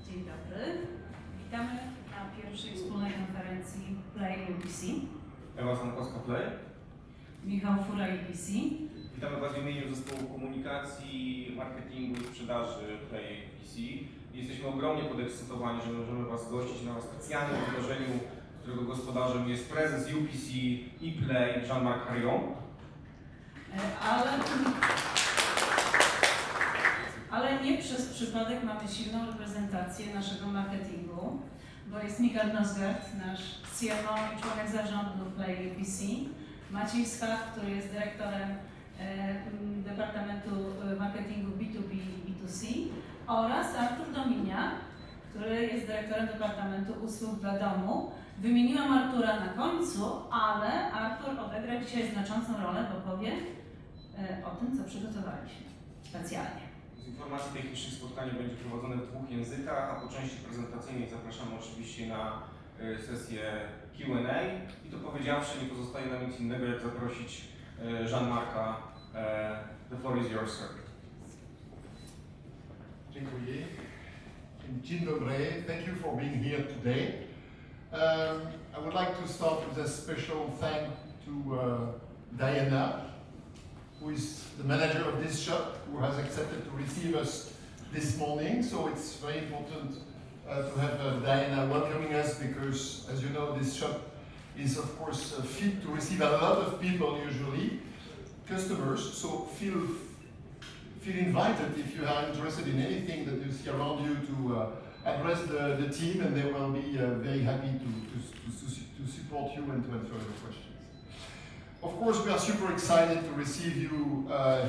Dzień dobry. Witamy na pierwszej wspólnej konferencji Play UPC. Ewa Sankowska Play. Michał Fura UPC. Witamy Was w imieniu Zespołu Komunikacji, Marketingu i Sprzedaży Play UPC. Jesteśmy ogromnie podekscytowani, że możemy Was gościć na specjalnym wydarzeniu, którego gospodarzem jest prezes UPC i Play Jean-Marc Harion. Ale nie przez przypadek mamy silną reprezentację naszego marketingu, bo jest Mikael Nosgard, nasz CMO i członek zarządu Play UPC, Maciej Schach, który jest dyrektorem Departamentu Marketingu B2B i B2C oraz Artur Dominiak, który jest dyrektorem Departamentu Usług dla Domu. Wymieniłam Artura na końcu, ale Artur odegra dzisiaj znaczącą rolę, bo powie o tym, co przygotowaliśmy specjalnie. Z informacji technicznych spotkanie będzie prowadzone w 2 językach, a po części prezentacyjnej zapraszamy oczywiście na sesję Q&A. I to powiedziawszy, nie pozostaje nam nic innego, jak zaprosić Jean-Marca. The floor is yours, sir. Dziękuję. Dzień dobry. Thank you for being here today. I would like to start with a special thank to Diana, who is the manager of this shop, who has accepted to receive us this morning. So it's very important to have Diana welcoming us because, as you know, this shop is of course fit to receive a lot of people usually, customers. So feel invited if you are interested in anything that you see around you to address the team, and they will be very happy to support you and to answer your questions. Of course, we are super excited to receive you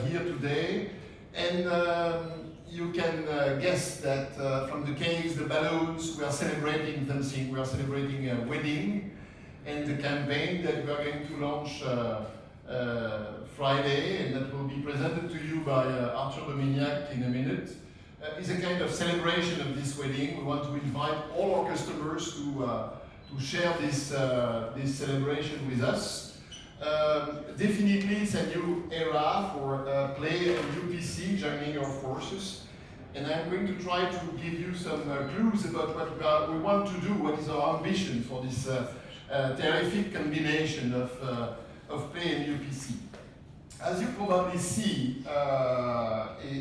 here today, and you can guess that from the cakes, the balloons, we are celebrating something. We are celebrating a wedding, and the campaign that we are going to launch Friday, and that will be presented to you by Artur Dominiak in a minute, is a kind of celebration of this wedding. We want to invite all our customers to share this celebration with us. Definitely it's a new era for Play and UPC joining our forces, and I'm going to try to give you some clues about what we want to do, what is our ambition for this terrific combination of Play and UPC. As you probably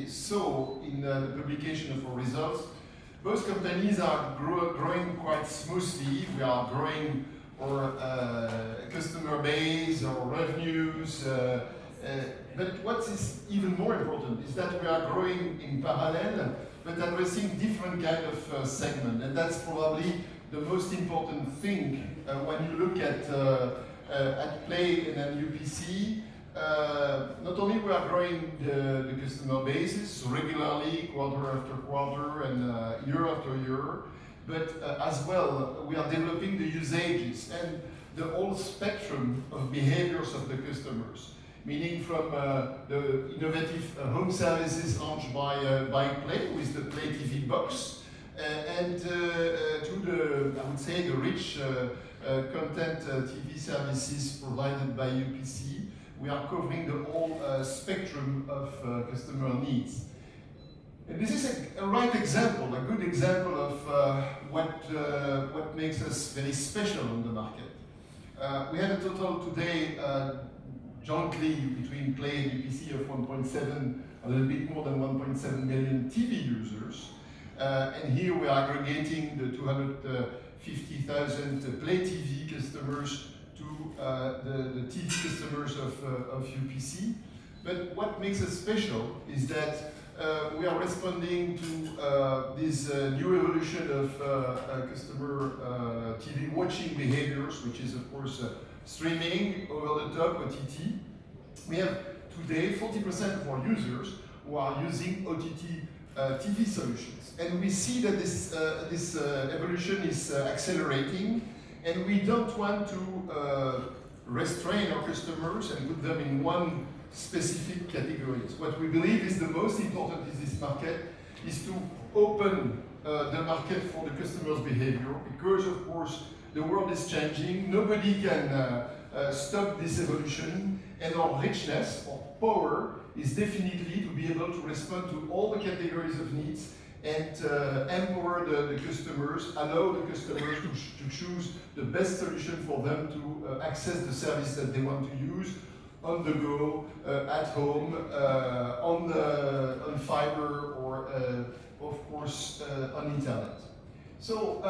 saw in the publication of our results, both companies are growing quite smoothly. We are growing our customer base, our revenues, but what is even more important is that we are growing in parallel, but addressing different kind of segment, and that's probably the most important thing when you look at Play and then UPC. Not only we are growing the customer bases regularly, quarter after quarter and year after year, but as well we are developing the usages and the whole spectrum of behaviors of the customers, meaning from the innovative home services launched by Play with the Play TV box, and to the, I would say, the rich content TV services provided by UPC. We are covering the whole spectrum of customer needs. And this is a right example, a good example of what makes us very special on the market. We have a total today jointly between Play and UPC of 1.7, a little bit more than 1.7 million TV users. And here we are aggregating the 250,000 Play TV customers to the TV customers of UPC. But what makes us special is that we are responding to this new evolution of customer TV watching behaviors, which is of course streaming, over-the-top, OTT. We have today 40% of our users who are using OTT TV solutions. And we see that this evolution is accelerating, and we don't want to restrain our customers and put them in one specific categories. What we believe is the most important in this market is to open the market for the customer's behavior, because of course the world is changing. Nobody can stop this evolution, and our richness, our power, is definitely to be able to respond to all the categories of needs and empower the customers, allow the customers to choose the best solution for them to access the service that they want to use on the go, at home, on fiber, or of course on internet. So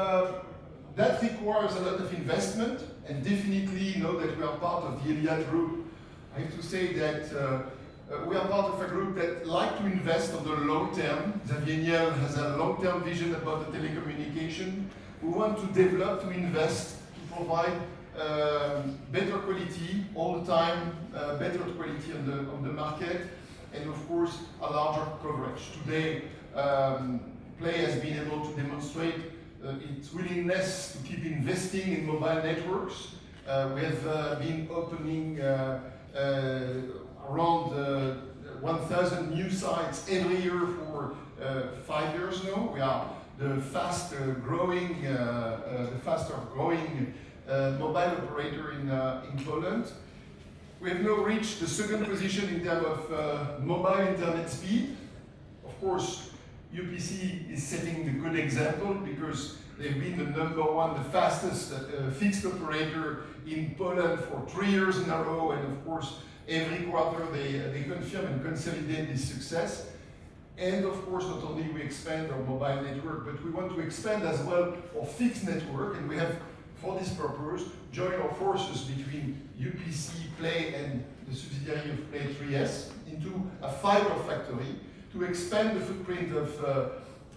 that requires a lot of investment, and definitely know that we are part of the Iliad group. I have to say that we are part of a group that like to invest on the long term. Xavier Niel has a long-term vision about the telecommunication. We want to develop, to invest, to provide better quality all the time, better quality on the market, and of course a larger coverage. Today, Play has been able to demonstrate its willingness to keep investing in mobile networks. We have been opening around 1,000 new sites every year for 5 years now. We are the faster growing mobile operator in Poland. We have now reached the second position in terms of mobile internet speed. Of course, UPC is setting the good example because they've been the number one, the fastest fixed operator in Poland for 3 years in a row, and of course, every quarter they confirm and consolidate this success. And of course, not only we expand our mobile network, but we want to expand as well our fixed network, and we have, for this purpose, joined our forces between UPC, Play, and the subsidiary of Play 3S into a fiber factory to expand the footprint of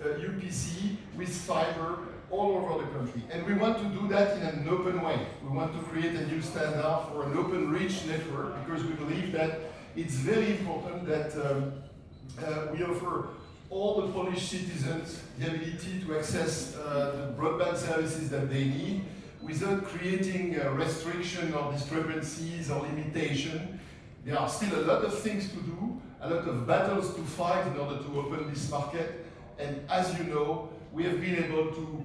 UPC with fiber all over the country. And we want to do that in an open way. We want to create a new standard for an open reach network because we believe that it's very important that we offer all the Polish citizens the ability to access the broadband services that they need without creating restriction or discrepancies or limitation. There are still a lot of things to do, a lot of battles to fight in order to open this market. And as you know, we have been able to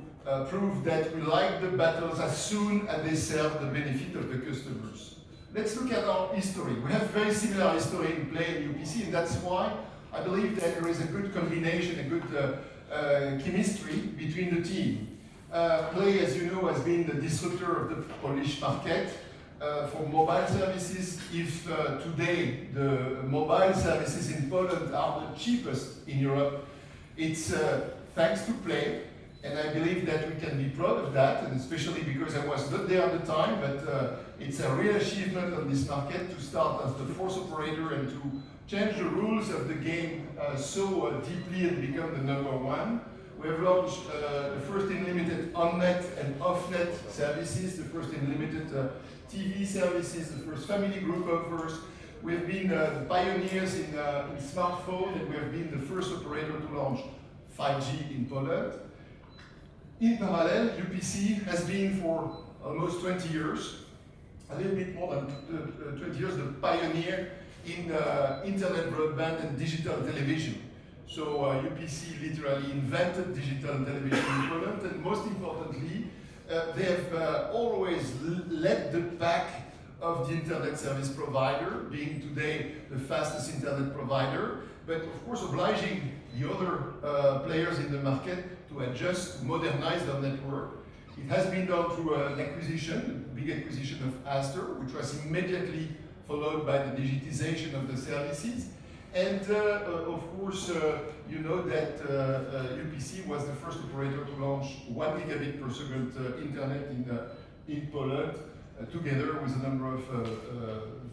prove that we like the battles as soon as they serve the benefit of the customers. Let's look at our history. We have very similar history in Play and UPC, and that's why I believe that there is a good combination, a good chemistry between the team. Play, as you know, has been the disruptor of the Polish market for mobile services. If today the mobile services in Poland are the cheapest in Europe, it's thanks to Play, and I believe that we can be proud of that, and especially because I was not there at the time, but it's a real achievement on this market to start as the fourth operator and to change the rules of the game so deeply and become the number one. We have launched the first unlimited on-net and off-net services, the first unlimited TV services, the first family group offers. We have been pioneers in smartphone, and we have been the first operator to launch 5G in Poland. In parallel, UPC has been for almost 20 years, a little bit more than 20 years, the pioneer in internet broadband and digital television. So UPC literally invented digital television in Poland, and most importantly, they have always led the pack of the internet service provider, being today the fastest internet provider, but of course obliging the other players in the market to adjust, to modernize their network. It has been done through an acquisition, a big acquisition of Aster, which was immediately followed by the digitization of the services. And of course, you know that UPC was the first operator to launch 1 gigabit per second internet in Poland, together with a number of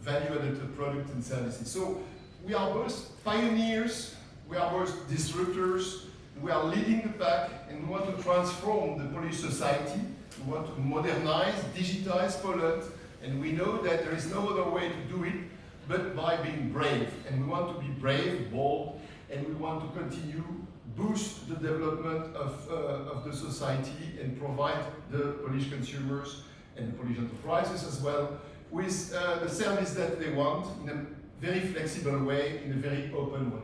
value-added products and services. So we are both pioneers, we are both disruptors, we are leading the pack, and we want to transform the Polish society. We want to modernize, digitize Poland, and we know that there is no other way to do it but by being brave. And we want to be brave, bold, and we want to continue boost the development of the society and provide the Polish consumers and the Polish enterprises as well with the service that they want in a very flexible way, in a very open way.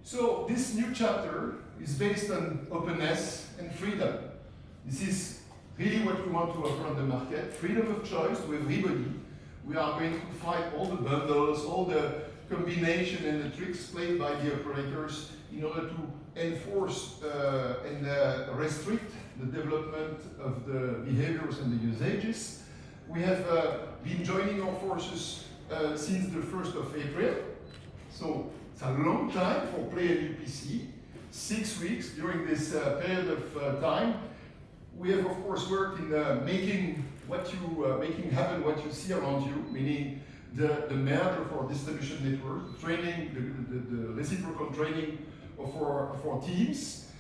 So this new chapter is based on openness and freedom. This is really what we want to offer on the market, freedom of choice to everybody. We are going to fight all the bundles, all the combination and the tricks played by the operators in order to enforce and restrict the development of the behaviors and the usages. We have been joining our forces since the 1st of April, so it's a long time for Play and UPC, 6 weeks during this period of time. We have, of course, worked in making happen what you see around you, meaning the merge of our distribution network, training, the reciprocal training of our teams.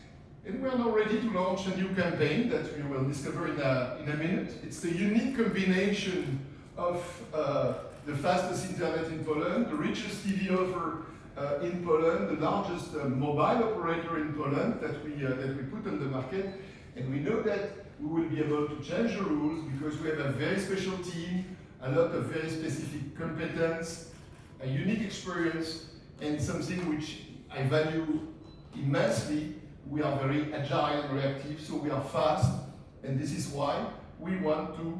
And we are now ready to launch a new campaign that we will discover in a minute. It's the unique combination of the fastest internet in Poland, the richest TV offer in Poland, the largest mobile operator in Poland that we put on the market. And we know that we will be able to change the rules because we have a very special team, a lot of very specific competence, a unique experience, and something which I value immensely. We are very agile and reactive, so we are fast, and this is why we want to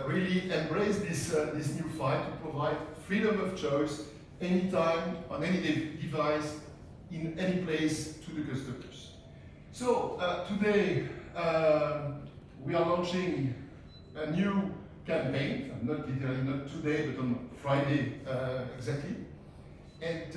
really embrace this new fight to provide freedom of choice anytime, on any device, in any place to the customers. So today we are launching a new campaign, not literally not today, but on Friday exactly. And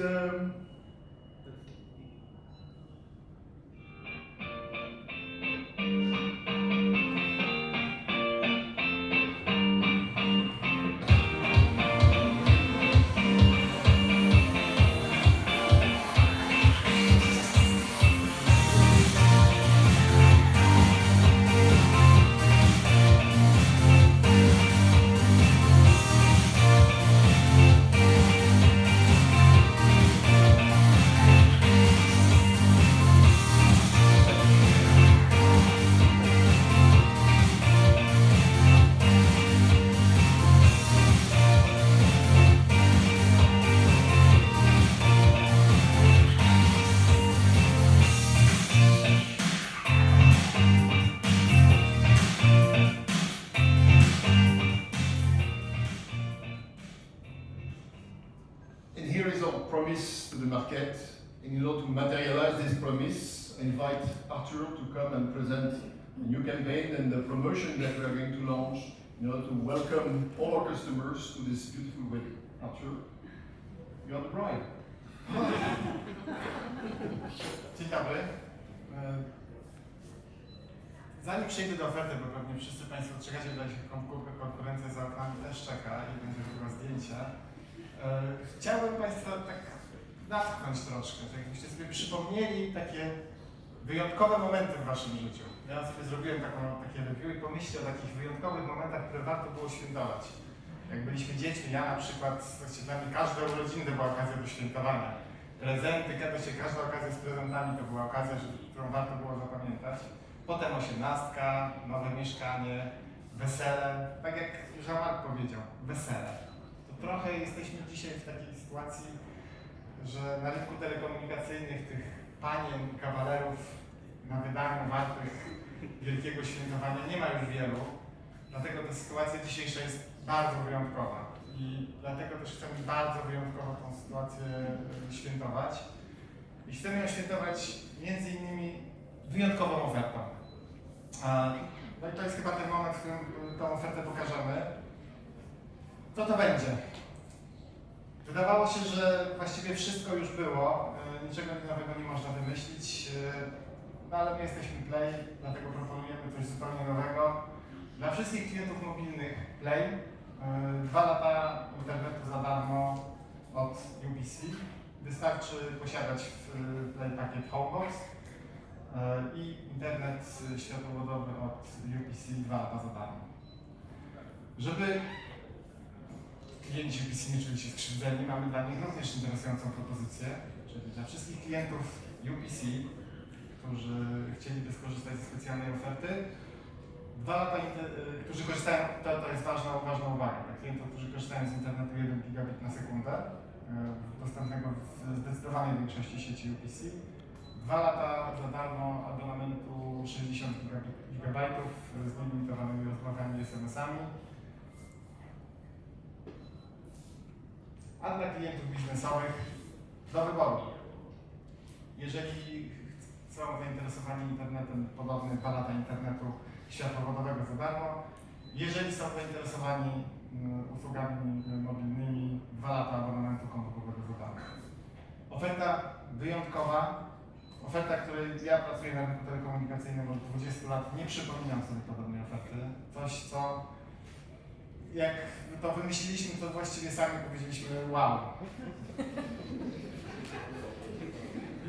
here is our promise to the market. And in order to materialize this promise, I invite Arthur to come and present a new campaign and the promotion that we are going to launch in order to welcome all our customers to this beautiful wedding. Arthur, you are the bride. Dzień dobry. Zanim przejdę do oferty, bo pewnie wszyscy Państwo czekacie, że konkurencja za oknami też czeka i będzie chyba zdjęcie. Chciałbym Państwa tak natchnąć troszkę, tak jakbyście sobie przypomnieli takie wyjątkowe momenty w Waszym życiu. Ja sobie zrobiłem takie review i pomyślcie o takich wyjątkowych momentach, które warto było świętować. Jak byliśmy dziećmi, ja na przykład, dla mnie każde urodziny to była okazja do świętowania. Prezenty, każda okazja z prezentami to była okazja, którą warto było zapamiętać. Potem 18, nowe mieszkanie, wesele, tak jak Jean-Marc powiedział, wesele. To trochę jesteśmy dzisiaj w takiej sytuacji, że na rynku telekomunikacyjnych tych panien, kawalerów na wydaniu wartych wielkiego świętowania nie ma już wielu. Dlatego ta sytuacja dzisiejsza jest bardzo wyjątkowa i dlatego też chcemy bardzo wyjątkowo tą sytuację świętować. I chcemy ją świętować między innymi wyjątkową ofertą. No i to jest chyba ten moment, w którym tą ofertę pokażemy. Co to będzie? Wydawało się, że właściwie wszystko już było, niczego nowego nie można wymyślić, no ale my jesteśmy Play, dlatego proponujemy coś zupełnie nowego. Dla wszystkich klientów mobilnych Play 2 lata internetu za darmo od UPC. Wystarczy posiadać Play pakiet Homebox i internet światłowodowy od UPC 2 lata za darmo. Żeby klienci UPC nie czuli się skrzywdzeni, mamy dla nich również interesującą propozycję, czyli dla wszystkich klientów UPC, którzy chcieliby skorzystać ze specjalnej oferty, 2 lata, którzy korzystają, to jest ważna uwaga, dla klientów, którzy korzystają z internetu 1 gigabit na sekundę, dostępnego w zdecydowanej większości sieci UPC, 2 lata za darmo abonamentu 60 gigabajtów z limitowanymi rozmowami i SMS-ami. A dla klientów biznesowych do wyboru. Jeżeli są zainteresowani internetem, podobny 2 lata internetu światłowodowego za darmo. Jeżeli są zainteresowani usługami mobilnymi, 2 lata abonamentu komórkowego za darmo. Oferta wyjątkowa, oferta, której ja pracuję na rynku telekomunikacyjnym od 20 lat, nie przypominam sobie podobnej oferty. Coś, co jak to wymyśliliśmy, to właściwie sami powiedzieliśmy wow.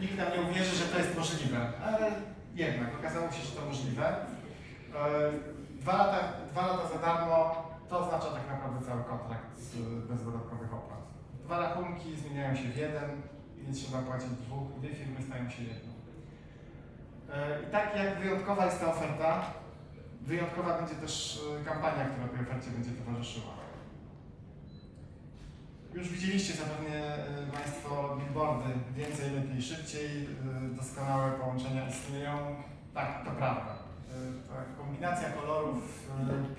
Nikt nam nie uwierzy, że to jest możliwe, ale jednak okazało się, że to możliwe. 2 lata za darmo to oznacza tak naprawdę cały kontrakt bez dodatkowych opłat. 2 rachunki zmieniają się w jeden i nie trzeba płacić 2, 2 firmy stają się jedną. I tak jak wyjątkowa jest ta oferta, wyjątkowa będzie też kampania, która tej ofercie będzie towarzyszyła. Już widzieliście zapewne Państwo billboardy więcej, lepiej, szybciej, doskonałe połączenia istnieją. Tak, to prawda. Ta kombinacja kolorów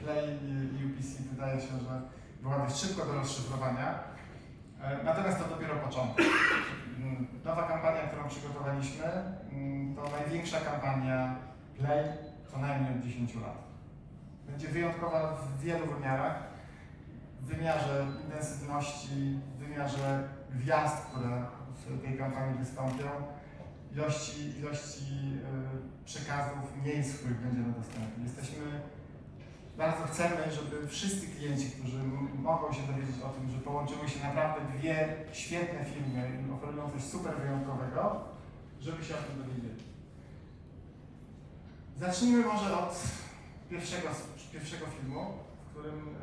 Play i UPC wydaje się, że była dość szybko do rozszyfrowania. Natomiast to dopiero początek. Nowa kampania, którą przygotowaliśmy, to największa kampania Play co najmniej od 10 lat. Będzie wyjątkowa w wielu wymiarach. W wymiarze intensywności, w wymiarze gwiazd, które w tej kampanii wystąpią, ilości przekazów, miejsc, w których będziemy dostępni. Bardzo chcemy, żeby wszyscy klienci, którzy mogą się dowiedzieć o tym, że połączyły się naprawdę 2 świetne firmy i oferują coś super wyjątkowego, żeby się o tym dowiedzieli. Zacznijmy może od pierwszego filmu, w którym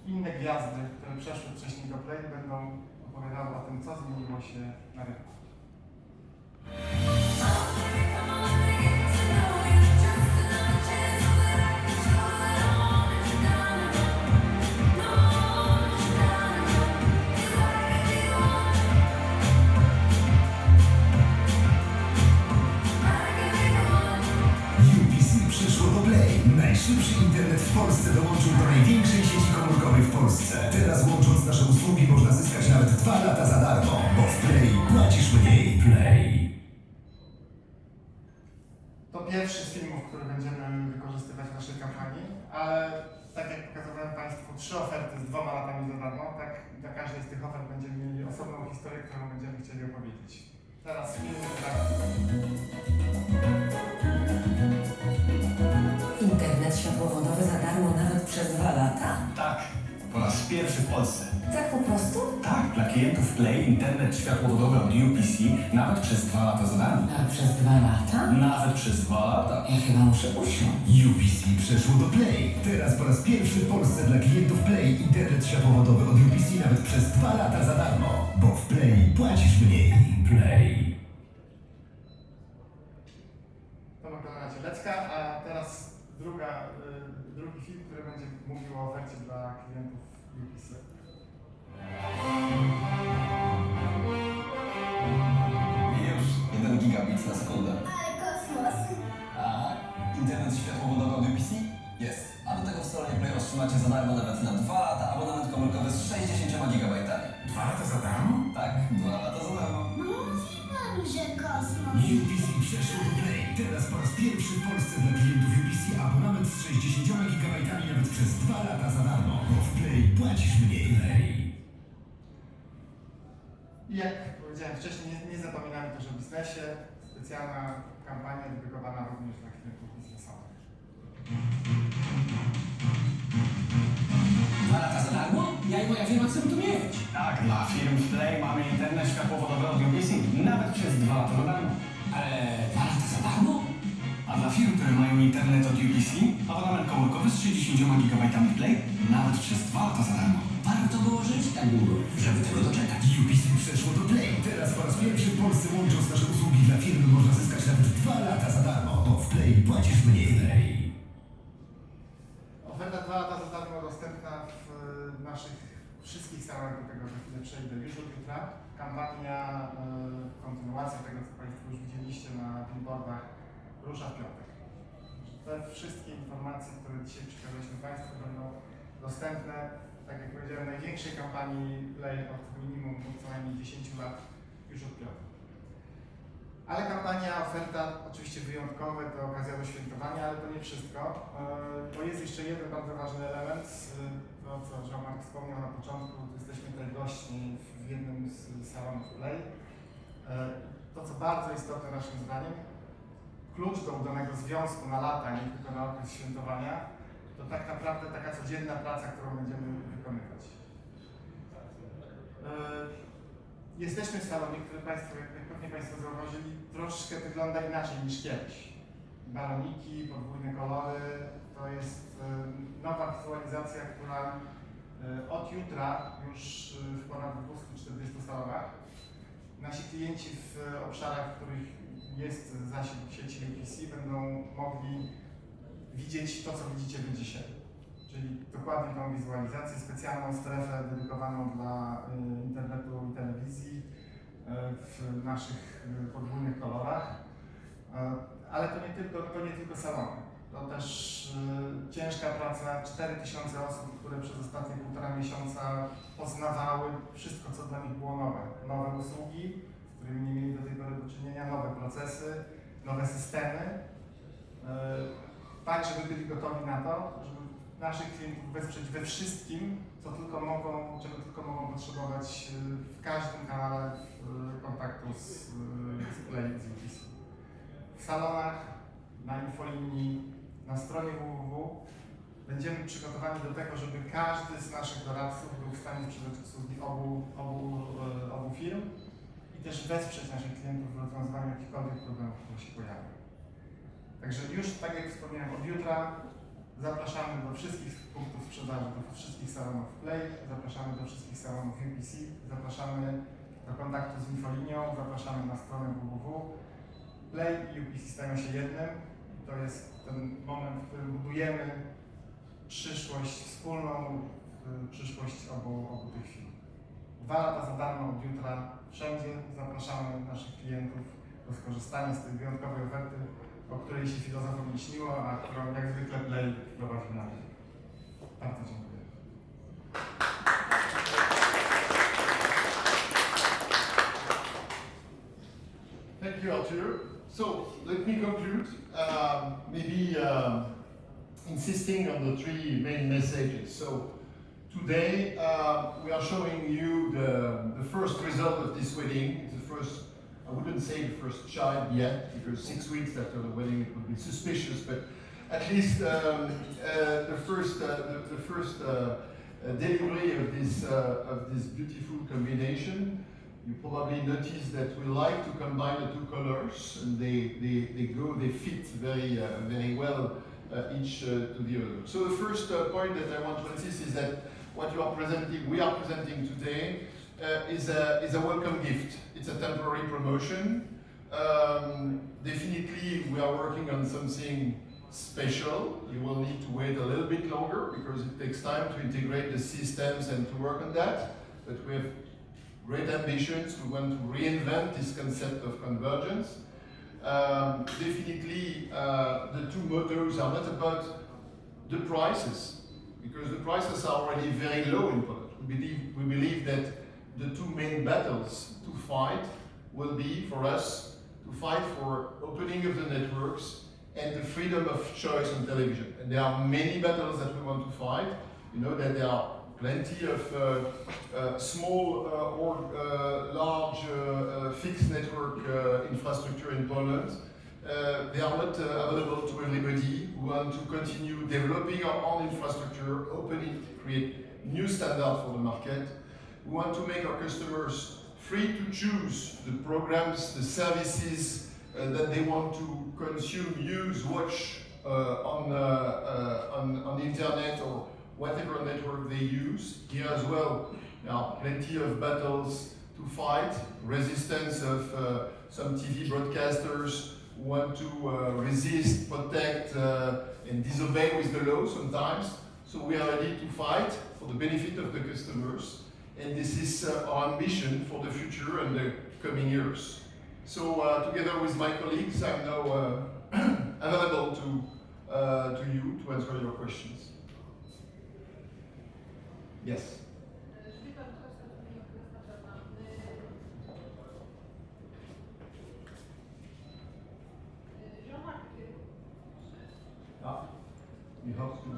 inne gwiazdy, które przeszły wcześniej do Play, będą opowiadały o tym, co zmieniło się na rynku. UPC przeszło do Play. Najszybszy internet w Polsce dołączył do największej sieci komórkowej w Polsce. Teraz łącząc nasze usługi można zyskać nawet 2 lata za darmo, bo w Play płacisz mniej. Play. To pierwszy z filmów, który będziemy wykorzystywać w naszej kampanii, ale tak jak pokazywałem Państwu 3 oferty z 2 latami za darmo, tak dla każdej z tych ofert będziemy mieli osobną historię, którą będziemy chcieli opowiedzieć. Teraz film Internet światłowodowy za darmo nawet przez 2 lata? Tak, po raz pierwszy w Polsce. Tak po prostu? Tak, dla klientów Play internet światłowodowy od UPC nawet przez 2 lata za darmo. A przez 2 lata? Nawet przez 2 lata. Ja chyba muszę usiąść. UPC przeszło do Play. Teraz po raz pierwszy w Polsce dla klientów Play internet światłowodowy od UPC nawet przez 2 lata za darmo. Bo w Play płacisz mniej. Play. to wygląda Cielecka, a teraz drugi film, który będzie mówił o ofercie dla klientów UPC. Już 1 gigabit na sekundę. Ale kosmos! A internet światłowodowy od UPC? Jest. A do tego w salonie Play otrzymacie za darmo nawet na 2 lata abonament komórkowy z 60 gigabajtami. 2 lata za darmo? Tak, 2 lata za darmo. Mówi pan, że kosmos! UPC przeszło do Play. Teraz po raz pierwszy w Polsce dla klientów UPC abonament z 60 gigabajtami nawet przez 2 lata za darmo. Bo w Play płacisz mniej. Play. I jak powiedziałem wcześniej, nie zapominamy też o biznesie. Specjalna kampania dedykowana również dla klientów biznesowych. 2 lata za darmo? Ja i moja firma chcemy to mieć. Tak, dla firm w Play mamy internet światłowodowy od UPC nawet przez 2 lata za darmo. Ale 2 lata za darmo? A dla firm, które mają internet od UPC, abonament komórkowy z 60 gigabajtami Play nawet przez 2 lata za darmo. Warto było żyć tak długo, żeby tego doczekać. UPC przeszło do Play. Teraz po raz pierwszy w Polsce łącząc nasze usługi dla firm można zyskać nawet 2 lata za darmo, bo w Play płacisz mniej. Play. Oferta 2 lata za darmo dostępna w naszych wszystkich salonach, do tego za chwilę przejdę już od jutra. Kampania, kontynuacja tego, co Państwo już widzieliście na billboardach, rusza w piątek. Te wszystkie informacje, które dzisiaj przekazaliśmy Państwu, będą dostępne, tak jak powiedziałem, największej kampanii Play od minimum co najmniej 10 lat już od piątku. Ale kampania, oferta, oczywiście wyjątkowe, to okazja do świętowania, ale to nie wszystko, bo jest jeszcze jeden bardzo ważny element, to co Jean-Marc wspomniał na początku, jesteśmy tutaj gośćmi w jednym z salonów Play. To, co bardzo istotne naszym zdaniem, klucz do udanego związku na lata, nie tylko na okres świętowania, to tak naprawdę taka codzienna praca, którą będziemy wykonywać. Jesteśmy w salonie, który Państwo, jak pewnie Państwo zauważyli, troszkę wygląda inaczej niż kiedyś. Baloniki, podwójne kolory, to jest nowa wizualizacja, która od jutra już w ponad 240 salonach. Nasi klienci w obszarach, w których jest zasięg sieci UPC, będą mogli widzieć to, co widzicie wy dzisiaj. Czyli dokładnie tą wizualizację, specjalną strefę dedykowaną dla internetu i telewizji w naszych podwójnych kolorach. Ale to nie tylko salony. To też ciężka praca 4000 osób, które przez ostatnie 1,5 miesiąca poznawały wszystko, co dla nich było nowe. Nowe usługi, z którymi nie mieli do tej pory do czynienia, nowe procesy, nowe systemy. Tak, żeby byli gotowi na to, żeby naszych klientów wesprzeć we wszystkim, czego tylko mogą potrzebować w każdym kanale kontaktu z Play, z UPC. W salonach, na infolinii, na stronie www będziemy przygotowani do tego, żeby każdy z naszych doradców był w stanie sprzedać usługi obu firm i też wesprzeć naszych klientów w rozwiązaniu jakichkolwiek problemów, które się pojawią. Także już, tak jak wspomniałem, od jutra zapraszamy do wszystkich punktów sprzedaży, do wszystkich salonów Play, zapraszamy do wszystkich salonów UPC, zapraszamy do kontaktu z infolinią, zapraszamy na stronę www. Play i UPC stają się jednym. To jest ten moment, w którym budujemy przyszłość wspólną, przyszłość obu tych firm. 2 lata za darmo od jutra wszędzie. Zapraszamy naszych klientów do skorzystania z tej wyjątkowej oferty, o której się filozofom nie śniło, a którą jak zwykle Play prowadzi na mnie. Bardzo dziękuję. Thank you, Arthur. So let me conclude, maybe insisting on the 3 main messages. So today we are showing you the first result of this wedding. It's the first, I wouldn't say the first child yet, because 6 weeks after the wedding it would be suspicious, but at least the first delivery of this beautiful combination. You probably noticed that we like to combine the 2 colors, and they fit very well each to the other. So the first point that I want to insist is that what we are presenting today is a welcome gift. It's a temporary promotion. Definitely we are working on something special. You will need to wait a little bit longer because it takes time to integrate the systems and to work on that. But we have great ambitions. We want to reinvent this concept of convergence. Definitely the 2 mottos are not about the prices, because the prices are already very low in Poland. We believe that the 2 main battles to fight will be for us to fight for opening of the networks and the freedom of choice on television. And there are many battles that we want to fight. You know that there are plenty of small or large fixed network infrastructure in Poland. They are not available to everybody. We want to continue developing our own infrastructure, opening, create new standards for the market. We want to make our customers free to choose the programs, the services that they want to consume, use, watch on the internet or whatever network they use. Here as well, there are plenty of battles to fight, resistance of some TV broadcasters who want to resist, protect, and disobey with the law sometimes. So we are ready to fight for the benefit of the customers, and this is our ambition for the future and the coming years. So together with my colleagues, I'm now available to you to answer your questions. Yes. Ja, we hope to